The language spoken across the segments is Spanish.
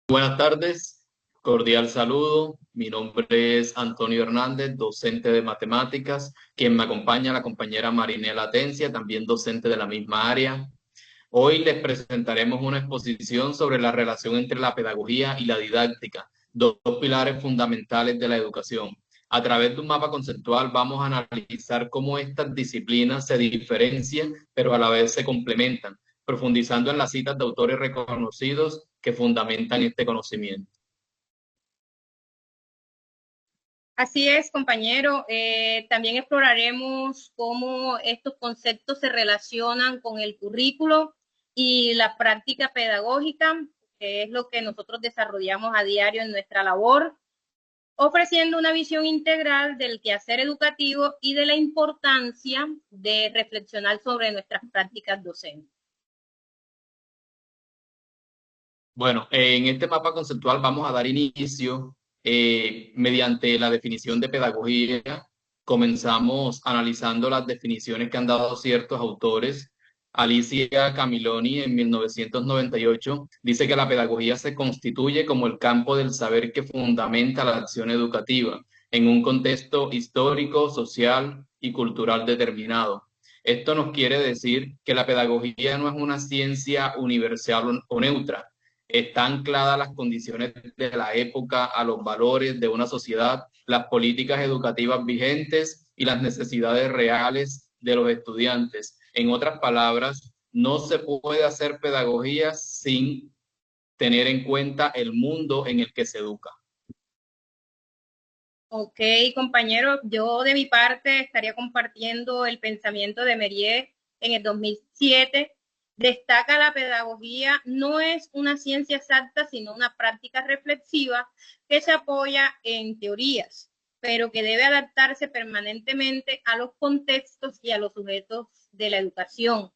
Buenas tardes, cordial saludo. Mi nombre es Antonio Hernández, docente de matemáticas. Quien me acompaña, la compañera Marinela Atencia, también docente de la misma área. Hoy les presentaremos una exposición sobre la relación entre la pedagogía y la didáctica, dos pilares fundamentales de la educación. A través de un mapa conceptual vamos a analizar cómo estas disciplinas se diferencian, pero a la vez se complementan, profundizando en las citas de autores reconocidos que fundamentan este conocimiento. Así es, compañero. También exploraremos cómo estos conceptos se relacionan con el currículo y la práctica pedagógica, que es lo que nosotros desarrollamos a diario en nuestra labor, ofreciendo una visión integral del quehacer educativo y de la importancia de reflexionar sobre nuestras prácticas docentes. Bueno, en este mapa conceptual vamos a dar inicio mediante la definición de pedagogía. Comenzamos analizando las definiciones que han dado ciertos autores. Alicia Camiloni en 1998 dice que la pedagogía se constituye como el campo del saber que fundamenta la acción educativa en un contexto histórico, social y cultural determinado. Esto nos quiere decir que la pedagogía no es una ciencia universal o neutra, está anclada a las condiciones de la época, a los valores de una sociedad, las políticas educativas vigentes y las necesidades reales de los estudiantes. En otras palabras, no se puede hacer pedagogía sin tener en cuenta el mundo en el que se educa. Ok, compañero, yo de mi parte estaría compartiendo el pensamiento de Merier en el 2007. Destaca la pedagogía, no es una ciencia exacta, sino una práctica reflexiva que se apoya en teorías, pero que debe adaptarse permanentemente a los contextos y a los sujetos de la educación.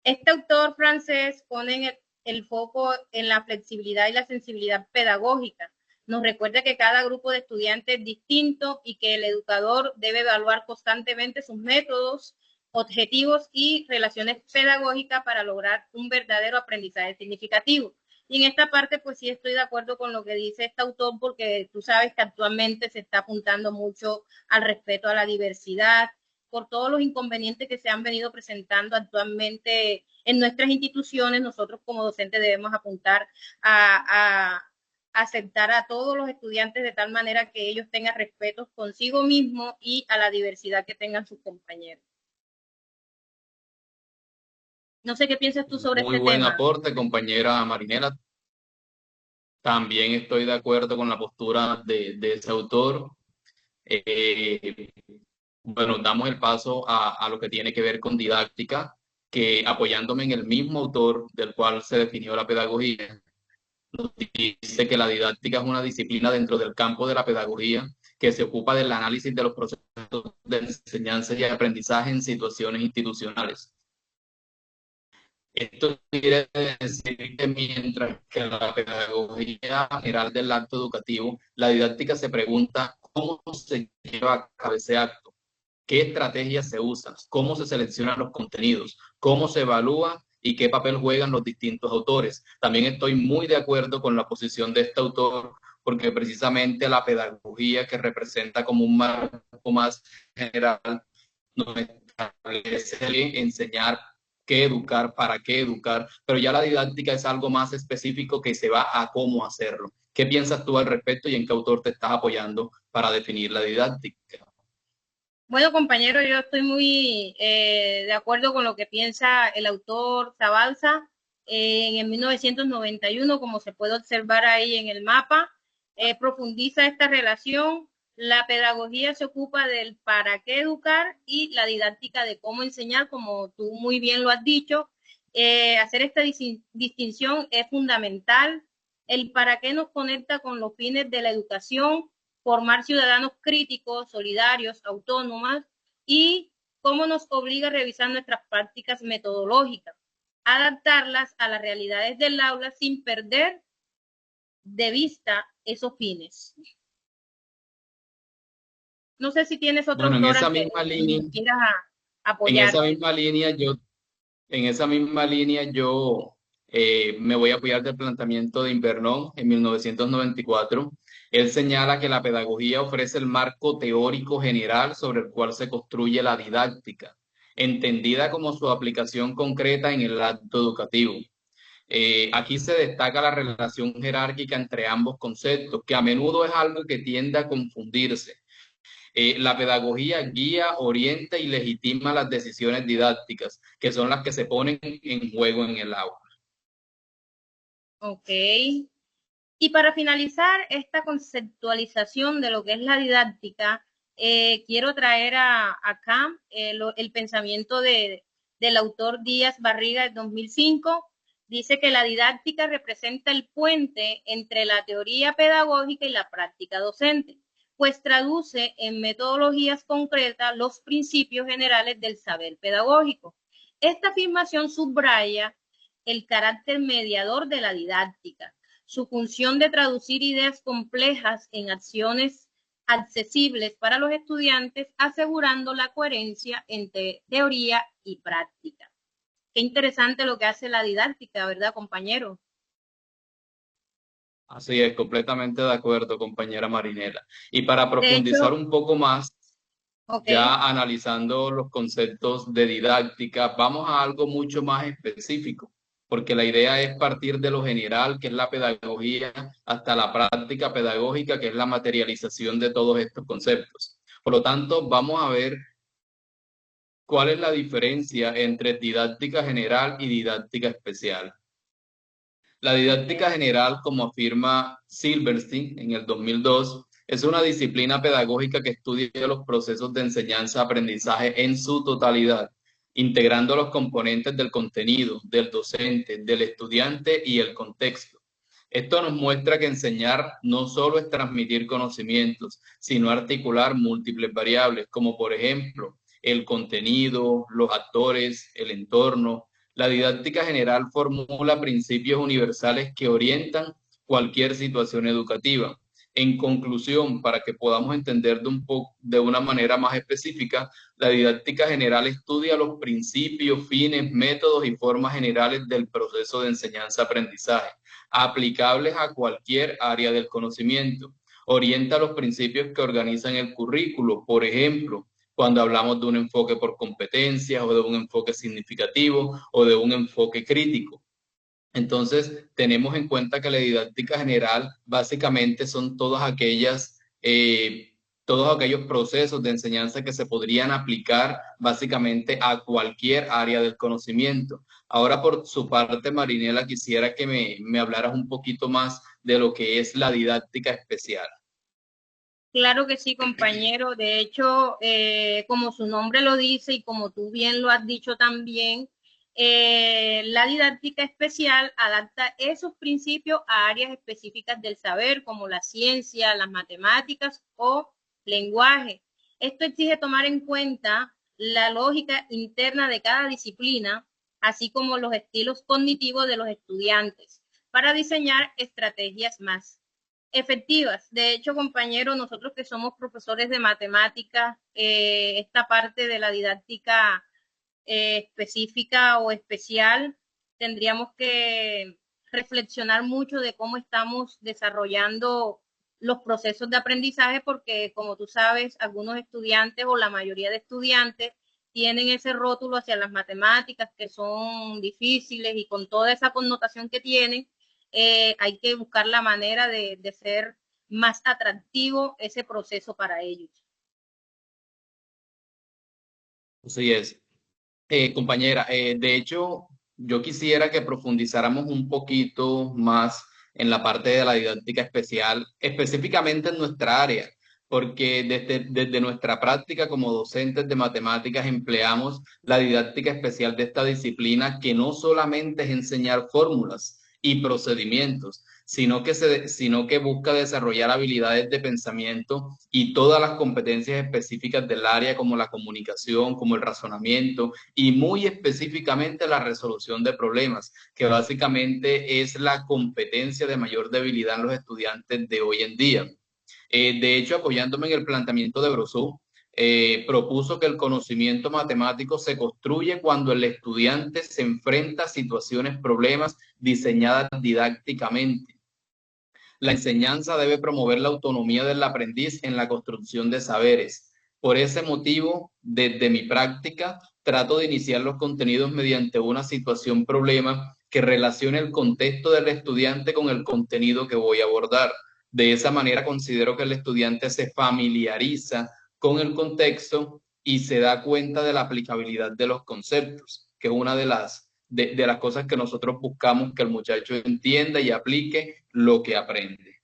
Este autor francés pone el foco en la flexibilidad y la sensibilidad pedagógica. Nos recuerda que cada grupo de estudiantes es distinto y que el educador debe evaluar constantemente sus métodos, objetivos y relaciones pedagógicas para lograr un verdadero aprendizaje significativo. Y en esta parte, pues sí estoy de acuerdo con lo que dice este autor, porque tú sabes que actualmente se está apuntando mucho al respeto a la diversidad, por todos los inconvenientes que se han venido presentando actualmente en nuestras instituciones. Nosotros como docentes debemos apuntar a aceptar a todos los estudiantes de tal manera que ellos tengan respeto consigo mismo y a la diversidad que tengan sus compañeros. No sé qué piensas tú sobre Muy este buen tema. aporte, compañera Marinela. También estoy de acuerdo con la postura de ese autor. Eh, bueno, damos el paso a lo que tiene que ver con didáctica, que apoyándome en el mismo autor del cual se definió la pedagogía, nos dice que la didáctica es una disciplina dentro del campo de la pedagogía que se ocupa del análisis de los procesos de enseñanza y aprendizaje en situaciones institucionales. Esto quiere decir que mientras que la pedagogía general del acto educativo, la didáctica se pregunta cómo se lleva a cabo ese acto, qué estrategias se usan, cómo se seleccionan los contenidos, cómo se evalúa y qué papel juegan los distintos autores. También estoy muy de acuerdo con la posición de este autor, porque precisamente la pedagogía que representa como un marco más general nos establece enseñar qué educar, para qué educar, pero ya la didáctica es algo más específico que se va a cómo hacerlo. ¿Qué piensas tú al respecto y en qué autor te estás apoyando para definir la didáctica? Bueno, compañero, yo estoy muy de acuerdo con lo que piensa el autor Zabalza. En el 1991, como se puede observar ahí en el mapa, profundiza esta relación. La pedagogía se ocupa del para qué educar y la didáctica de cómo enseñar, como tú muy bien lo has dicho. Hacer esta distinción es fundamental. El para qué nos conecta con los fines de la educación, formar ciudadanos críticos, solidarios, autónomas, y cómo nos obliga a revisar nuestras prácticas metodológicas, adaptarlas a las realidades del aula sin perder de vista esos fines. No sé si tienes otro Bueno, autor que quieras en apoyar. esa misma línea, yo, en esa misma línea, yo Me voy a apoyar del planteamiento de Invernon en 1994. Él señala que la pedagogía ofrece el marco teórico general sobre el cual se construye la didáctica, entendida como su aplicación concreta en el acto educativo. Aquí se destaca la relación jerárquica entre ambos conceptos, que a menudo es algo que tiende a confundirse. La pedagogía guía, orienta y legitima las decisiones didácticas, que son las que se ponen en juego en el aula. Ok. Y para finalizar esta conceptualización de lo que es la didáctica, quiero traer acá el pensamiento del autor Díaz Barriga de 2005. Dice que la didáctica representa el puente entre la teoría pedagógica y la práctica docente, pues traduce en metodologías concretas los principios generales del saber pedagógico. Esta afirmación subraya el carácter mediador de la didáctica, su función de traducir ideas complejas en acciones accesibles para los estudiantes, asegurando la coherencia entre teoría y práctica. Qué interesante lo que hace la didáctica, ¿verdad, compañero? Así es, completamente de acuerdo, compañera Marinela. Y para De profundizar hecho, un poco más, ok, ya analizando los conceptos de didáctica, vamos a algo mucho más específico, porque la idea es partir de lo general, que es la pedagogía, hasta la práctica pedagógica, que es la materialización de todos estos conceptos. Por lo tanto, vamos a ver cuál es la diferencia entre didáctica general y didáctica especial. La didáctica ok. general, como afirma Silverstein en el 2002, es una disciplina pedagógica que estudia los procesos de enseñanza-aprendizaje en su totalidad, integrando los componentes del contenido, del docente, del estudiante y el contexto. Esto nos muestra que enseñar no solo es transmitir conocimientos, sino articular múltiples variables, como por ejemplo el contenido, los actores, el entorno. La didáctica general formula principios universales que orientan cualquier situación educativa. En conclusión, para que podamos entender de una manera más específica, la didáctica general estudia los principios, fines, métodos y formas generales del proceso de enseñanza-aprendizaje, aplicables a cualquier área del conocimiento. Orienta los principios que organizan el currículo, por ejemplo, cuando hablamos de un enfoque por competencias o de un enfoque significativo o de un enfoque crítico. Entonces, tenemos en cuenta que la didáctica general básicamente son todos aquellos procesos de enseñanza que se podrían aplicar básicamente a cualquier área del conocimiento. Ahora, por su parte, Marinela, quisiera que me hablaras un poquito más de lo que es la didáctica especial. Claro que sí, compañero. De hecho, como su nombre lo dice y como tú bien lo has dicho también, la didáctica especial adapta esos principios a áreas específicas del saber, como la ciencia, las matemáticas o lenguaje. Esto exige tomar en cuenta la lógica interna de cada disciplina, así como los estilos cognitivos de los estudiantes, para diseñar estrategias más efectivas. De hecho, compañeros, nosotros que somos profesores de matemáticas, esta parte de la didáctica específica o especial, tendríamos que reflexionar mucho de cómo estamos desarrollando los procesos de aprendizaje, porque como tú sabes, algunos estudiantes o la mayoría de estudiantes tienen ese rótulo hacia las matemáticas que son difíciles y con toda esa connotación que tienen, hay que buscar la manera de ser más atractivo ese proceso para ellos. Así es. Compañera, de hecho, yo quisiera que profundizáramos un poquito más en la parte de la didáctica especial, específicamente en nuestra área, porque desde nuestra práctica como docentes de matemáticas empleamos la didáctica especial de esta disciplina, que no solamente es enseñar fórmulas y procedimientos, sino que busca desarrollar habilidades de pensamiento y todas las competencias específicas del área, como la comunicación, como el razonamiento y muy específicamente la resolución de problemas, que básicamente es la competencia de mayor debilidad en los estudiantes de hoy en día. De hecho, apoyándome en el planteamiento de Brousseau, propuso que el conocimiento matemático se construye cuando el estudiante se enfrenta a situaciones, problemas diseñadas didácticamente. La enseñanza debe promover la autonomía del aprendiz en la construcción de saberes. Por ese motivo, desde mi práctica, trato de iniciar los contenidos mediante una situación problema que relacione el contexto del estudiante con el contenido que voy a abordar. De esa manera considero que el estudiante se familiariza con el contexto y se da cuenta de la aplicabilidad de los conceptos, que es una de las cosas que nosotros buscamos, que el muchacho entienda y aplique lo que aprende.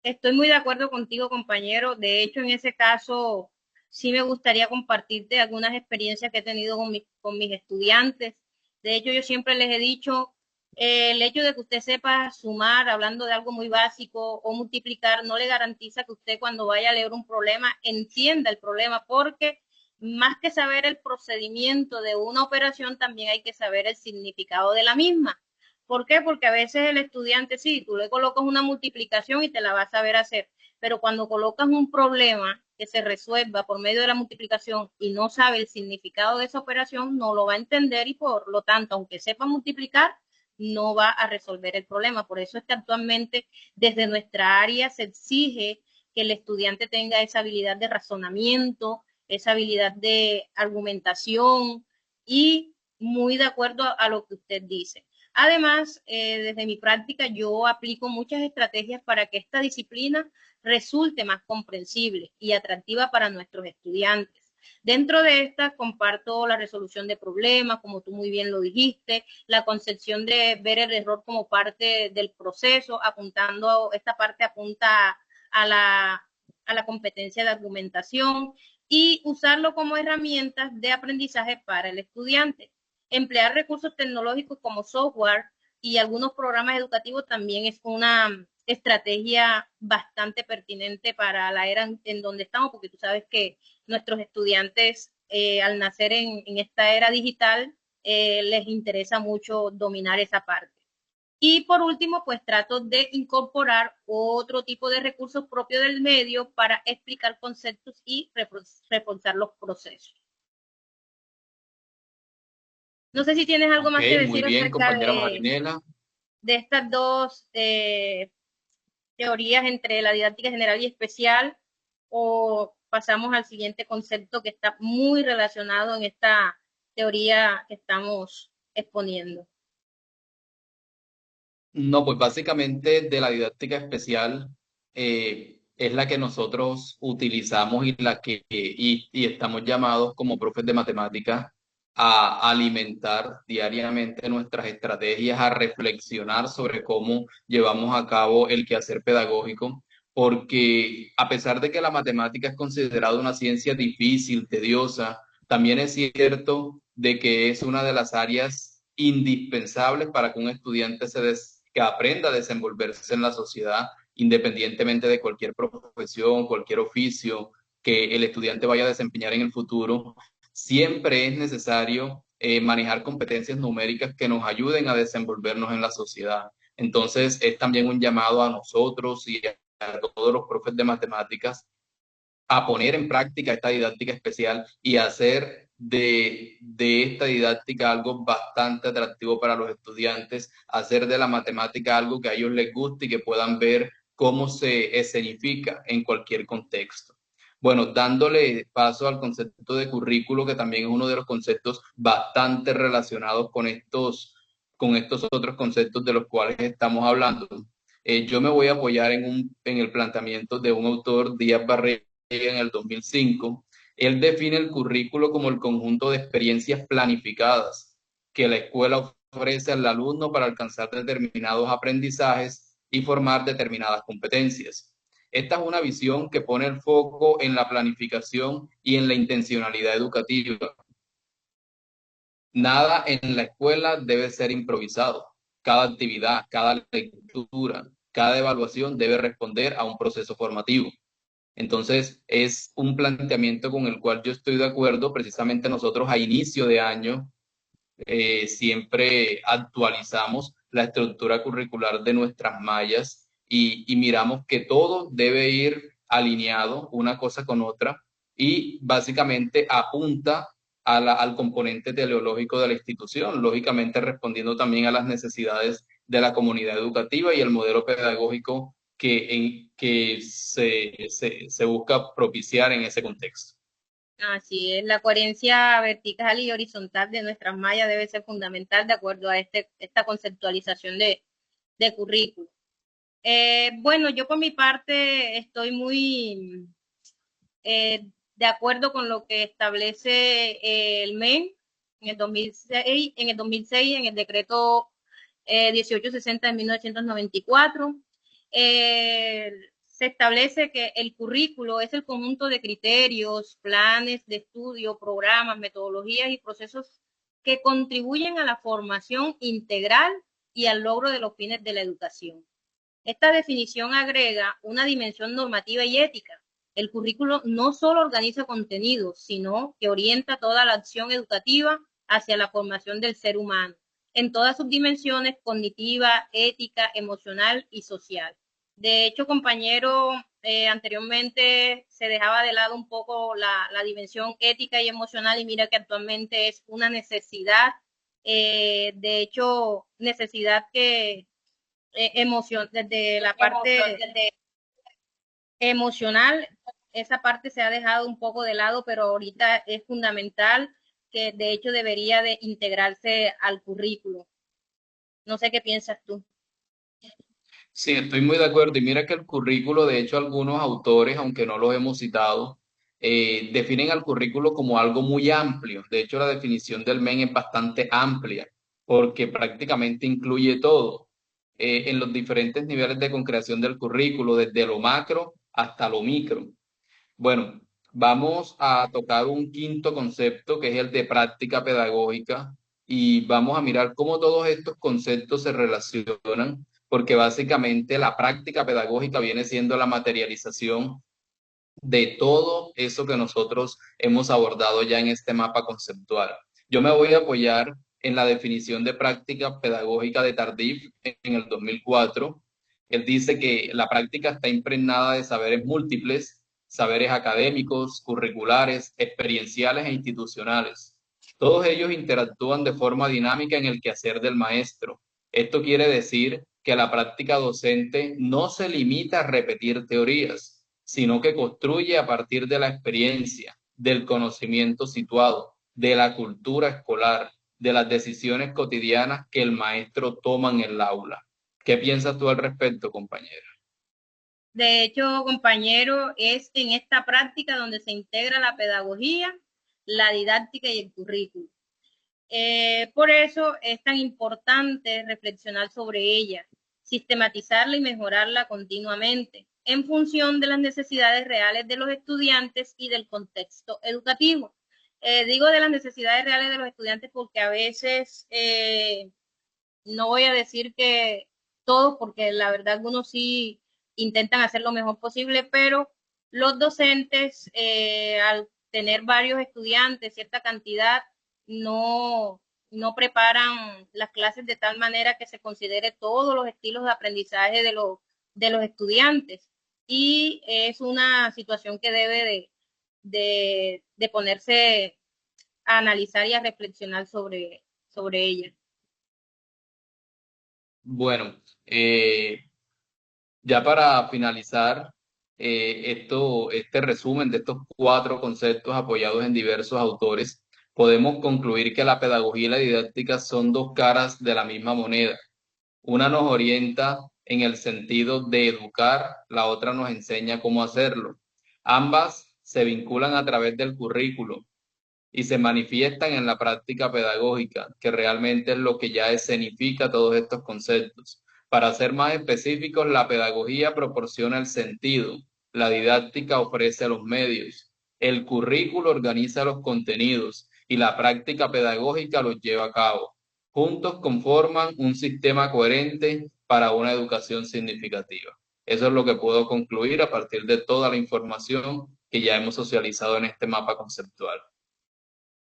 Estoy muy de acuerdo contigo, compañero. De hecho, en ese caso, sí me gustaría compartirte algunas experiencias que he tenido con mis estudiantes. De hecho, yo siempre les he dicho, el hecho de que usted sepa sumar, hablando de algo muy básico, o multiplicar, no le garantiza que usted cuando vaya a leer un problema entienda el problema, porque más que saber el procedimiento de una operación, también hay que saber el significado de la misma. ¿Por qué? Porque a veces el estudiante, sí, tú le colocas una multiplicación y te la vas a saber hacer, pero cuando colocas un problema que se resuelva por medio de la multiplicación y no sabe el significado de esa operación, no lo va a entender y por lo tanto, aunque sepa multiplicar, no va a resolver el problema. Por eso es que actualmente desde nuestra área se exige que el estudiante tenga esa habilidad de razonamiento, esa habilidad de argumentación y muy de acuerdo a lo que usted dice. Además, desde mi práctica, yo aplico muchas estrategias para que esta disciplina resulte más comprensible y atractiva para nuestros estudiantes. Dentro de estas comparto la resolución de problemas, como tú muy bien lo dijiste, la concepción de ver el error como parte del proceso, apuntando, esta parte apunta a la competencia de argumentación y usarlo como herramientas de aprendizaje para el estudiante. Emplear recursos tecnológicos como software y algunos programas educativos también es una estrategia bastante pertinente para la era en donde estamos, porque tú sabes que nuestros estudiantes al nacer en esta era digital les interesa mucho dominar esa parte. Y por último, pues trato de incorporar otro tipo de recursos propios del medio para explicar conceptos y reforzar los procesos. No sé si tienes algo Ok, más que muy decir bien, acerca compañera Marinela. de estas dos teorías entre la didáctica general y especial, o pasamos al siguiente concepto que está muy relacionado en esta teoría que estamos exponiendo. No, pues básicamente de la didáctica especial es la que nosotros utilizamos y y estamos llamados como profes de matemáticas a alimentar diariamente nuestras estrategias, a reflexionar sobre cómo llevamos a cabo el quehacer pedagógico, porque a pesar de que la matemática es considerada una ciencia difícil, tediosa, también es cierto de que es una de las áreas indispensables para que un estudiante que aprenda a desenvolverse en la sociedad, independientemente de cualquier profesión, cualquier oficio que el estudiante vaya a desempeñar en el futuro. Siempre es necesario manejar competencias numéricas que nos ayuden a desenvolvernos en la sociedad. Entonces, es también un llamado a nosotros y a todos los profes de matemáticas a poner en práctica esta didáctica especial y hacer de esta didáctica algo bastante atractivo para los estudiantes, hacer de la matemática algo que a ellos les guste y que puedan ver cómo se escenifica en cualquier contexto. Bueno, dándole paso al concepto de currículo, que también es uno de los conceptos bastante relacionados con estos otros conceptos de los cuales estamos hablando. Yo me voy a apoyar en el planteamiento de un autor, Díaz Barrera, en el 2005. Él define el currículo como el conjunto de experiencias planificadas que la escuela ofrece al alumno para alcanzar determinados aprendizajes y formar determinadas competencias. Esta es una visión que pone el foco en la planificación y en la intencionalidad educativa. Nada en la escuela debe ser improvisado. Cada actividad, cada lectura, cada evaluación debe responder a un proceso formativo. Entonces, es un planteamiento con el cual yo estoy de acuerdo. Precisamente nosotros a inicio de año siempre actualizamos la estructura curricular de nuestras mallas y miramos que todo debe ir alineado una cosa con otra y básicamente apunta al componente teleológico de la institución, lógicamente respondiendo también a las necesidades de la comunidad educativa y el modelo pedagógico que se busca propiciar en ese contexto. Así es, la coherencia vertical y horizontal de nuestras mallas debe ser fundamental de acuerdo a esta conceptualización de currículo. Bueno, yo por mi parte estoy muy de acuerdo con lo que establece el MEN en el 2006, en el decreto 1860 de 1994. Se establece que el currículo es el conjunto de criterios, planes de estudio, programas, metodologías y procesos que contribuyen a la formación integral y al logro de los fines de la educación. Esta definición agrega una dimensión normativa y ética. El currículo no solo organiza contenidos, sino que orienta toda la acción educativa hacia la formación del ser humano, en todas sus dimensiones cognitiva, ética, emocional y social. De hecho, compañero, anteriormente se dejaba de lado un poco la dimensión ética y emocional y mira que actualmente es una necesidad, de hecho, necesidad que emoción, desde la parte emocional, esa parte se ha dejado un poco de lado, pero ahorita es fundamental que de hecho debería de integrarse al currículo. No sé qué piensas tú. Sí, estoy muy de acuerdo. Y mira que el currículo, de hecho, algunos autores, aunque no los hemos citado, definen al currículo como algo muy amplio. De hecho, la definición del MEN es bastante amplia, porque prácticamente incluye todo, en los diferentes niveles de concreación del currículo, desde lo macro hasta lo micro. Bueno, vamos a tocar un quinto concepto, que es el de práctica pedagógica, y vamos a mirar cómo todos estos conceptos se relacionan, porque básicamente la práctica pedagógica viene siendo la materialización de todo eso que nosotros hemos abordado ya en este mapa conceptual. Yo me voy a apoyar en la definición de práctica pedagógica de Tardif en el 2004. Él dice que la práctica está impregnada de saberes múltiples, saberes académicos, curriculares, experienciales e institucionales. Todos ellos interactúan de forma dinámica en el quehacer del maestro. Esto quiere decir que la práctica docente no se limita a repetir teorías, sino que construye a partir de la experiencia, del conocimiento situado, de la cultura escolar, de las decisiones cotidianas que el maestro toma en el aula. ¿Qué piensas tú al respecto, compañera? De hecho, compañero, es en esta práctica donde se integra la pedagogía, la didáctica y el currículo. Por eso es tan importante reflexionar sobre ella, sistematizarla y mejorarla continuamente en función de las necesidades reales de los estudiantes y del contexto educativo. Digo de las necesidades reales de los estudiantes porque a veces, no voy a decir que todos, porque la verdad algunos sí intentan hacer lo mejor posible, pero los docentes, al tener varios estudiantes, cierta cantidad, no, no preparan las clases de tal manera que se considere todos los estilos de aprendizaje de los estudiantes. Y es una situación que debe de ponerse a analizar y a reflexionar sobre ella. Bueno, ya para finalizar este resumen de estos cuatro conceptos apoyados en diversos autores, podemos concluir que la pedagogía y la didáctica son dos caras de la misma moneda. Una nos orienta en el sentido de educar, la otra nos enseña cómo hacerlo. Ambas se vinculan a través del currículo y se manifiestan en la práctica pedagógica, que realmente es lo que ya escenifica todos estos conceptos. Para ser más específicos, la pedagogía proporciona el sentido, la didáctica ofrece los medios, el currículo organiza los contenidos y la práctica pedagógica los lleva a cabo. Juntos conforman un sistema coherente para una educación significativa. Eso es lo que puedo concluir a partir de toda la información que ya hemos socializado en este mapa conceptual.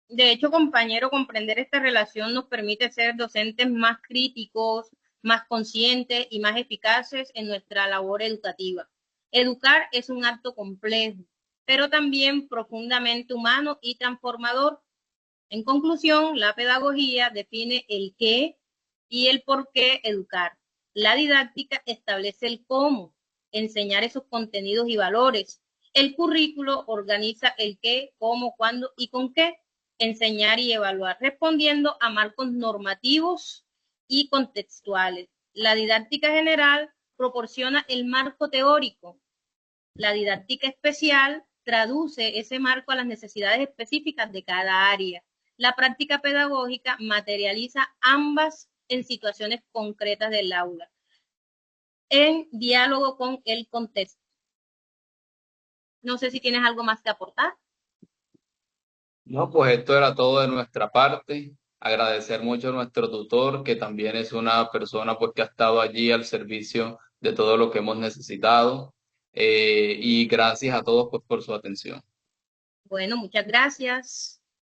De hecho, compañero, comprender esta relación nos permite ser docentes más críticos, más conscientes y más eficaces en nuestra labor educativa. Educar es un acto complejo, pero también profundamente humano y transformador. En conclusión, la pedagogía define el qué y el por qué educar. La didáctica establece el cómo, enseñar esos contenidos y valores. El currículo organiza el qué, cómo, cuándo y con qué, enseñar y evaluar, respondiendo a marcos normativos y contextuales. La didáctica general proporciona el marco teórico. La didáctica especial traduce ese marco a las necesidades específicas de cada área. La práctica pedagógica materializa ambas en situaciones concretas del aula, en diálogo con el contexto. No sé si tienes algo más que aportar. No, pues esto era todo de nuestra parte. Agradecer mucho a nuestro tutor, que también es una persona pues que ha estado allí al servicio de todo lo que hemos necesitado. Y gracias a todos pues por su atención. Bueno, muchas gracias.